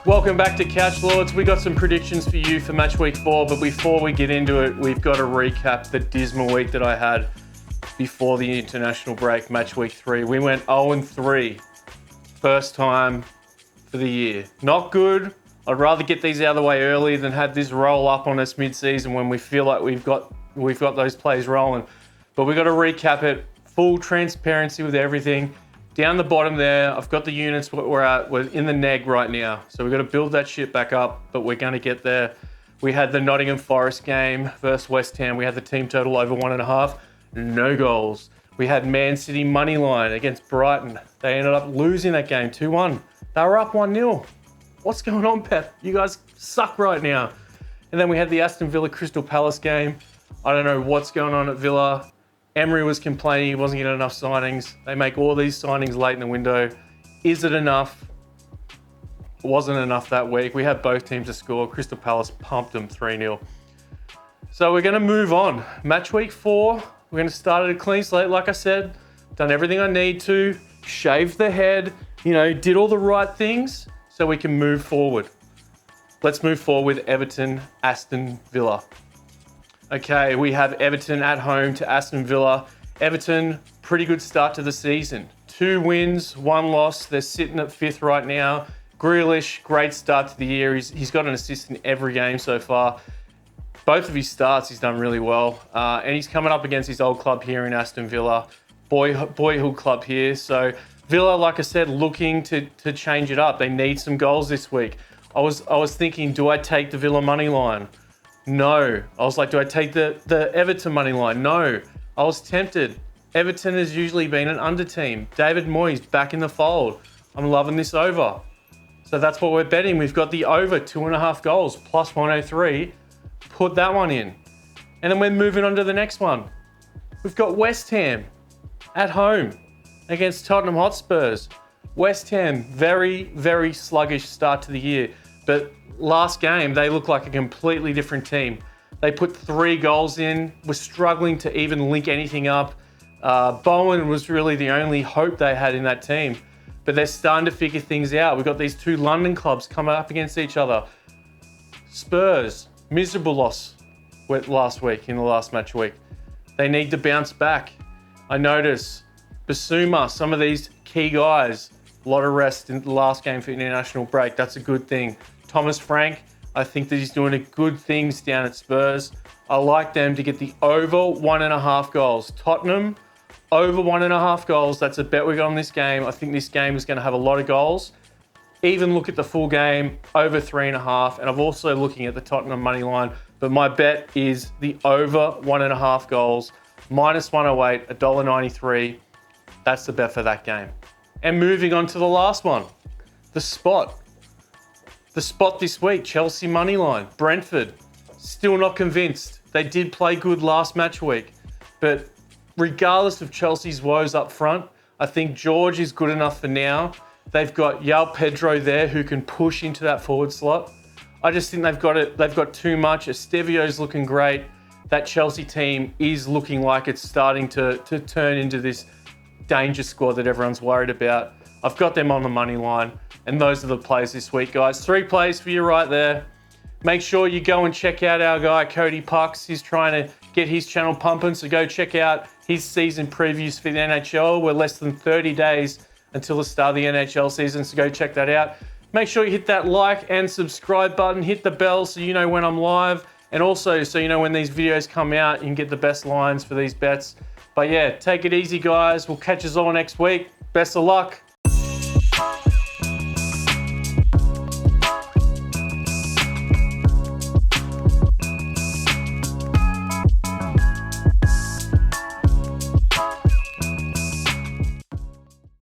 Welcome back to Couch Lords. We got some predictions for you for match week 4, but before we get into it, we've got to recap the dismal week that I had before the international break, match week 3. We went 0-3, first time for the year. Not good. I'd rather get these out of the way early than have this roll up on us mid-season when we feel like we've got those plays rolling. But we've got to recap it, full transparency with everything. Down the bottom there, I've got the units we're at. We're in the neg right now. So we've got to build that shit back up, but we're going to get there. We had the Nottingham Forest game versus West Ham. We had the team total over 1.5. No goals. We had Man City money line against Brighton. They ended up losing that game 2-1. They were up 1-0. What's going on, Pep? You guys suck right now. And then we had the Aston Villa Crystal Palace game. I don't know what's going on at Villa. Emery was complaining he wasn't getting enough signings. They make all these signings late in the window. Is it enough? It wasn't enough that week. We had both teams to score. Crystal Palace pumped them 3-0. So we're going to move on. Match week 4. We're going to start at a clean slate. Like I said, done everything I need to. Shaved the head. Did all the right things so we can move forward. Let's move forward with Everton, Aston Villa. Okay, we have Everton at home to Aston Villa. Everton, pretty good start to the season. 2 wins, 1 loss. They're sitting at 5th right now. Grealish, great start to the year. He's got an assist in every game so far. Both of his starts, he's done really well. And he's coming up against his old club here in Aston Villa. Boyhood club here. So Villa, like I said, looking to change it up. They need some goals this week. I was thinking, do I take the Villa money line? No. I was like, do I take the Everton money line? No. I was tempted. Everton has usually been an under team. David Moyes back in the fold. I'm loving this over. So that's what we're betting. We've got the over 2.5 goals plus 103. Put that one in. And then we're moving on to the next one. We've got West Ham at home against Tottenham Hotspurs. West Ham, very, very sluggish start to the year. But last game, they look like a completely different team. They put 3 goals in, were struggling to even link anything up. Bowen was really the only hope they had in that team. But they're starting to figure things out. We've got these 2 London clubs coming up against each other. Spurs, miserable loss last week in the last match week. They need to bounce back. I notice Basuma, some of these key guys, a lot of rest in the last game for international break. That's a good thing. Thomas Frank, I think that he's doing good things down at Spurs. I like them to get the over 1.5 goals. Tottenham, over 1.5 goals. That's a bet we got on this game. I think this game is going to have a lot of goals. Even look at the full game, over 3.5. And I'm also looking at the Tottenham money line. But my bet is the over 1.5 goals, minus 108, $1.93. That's the bet for that game. And moving on to the last one, the spot. The spot this week, Chelsea money line, Brentford. Still not convinced. They did play good last match week. But regardless of Chelsea's woes up front, I think George is good enough for now. They've got João Pedro there who can push into that forward slot. I just think they've got too much. Estevio's looking great. That Chelsea team is looking like it's starting to turn into this danger squad that everyone's worried about. I've got them on the money line, and those are the plays this week, guys. 3 plays for you right there. Make sure you go and check out our guy, Cody Pucks. He's trying to get his channel pumping, so go check out his season previews for the NHL. We're less than 30 days until the start of the NHL season, so go check that out. Make sure you hit that like and subscribe button. Hit the bell so you know when I'm live, and also so you know when these videos come out, you can get the best lines for these bets. But yeah, take it easy, guys. We'll catch us all next week. Best of luck.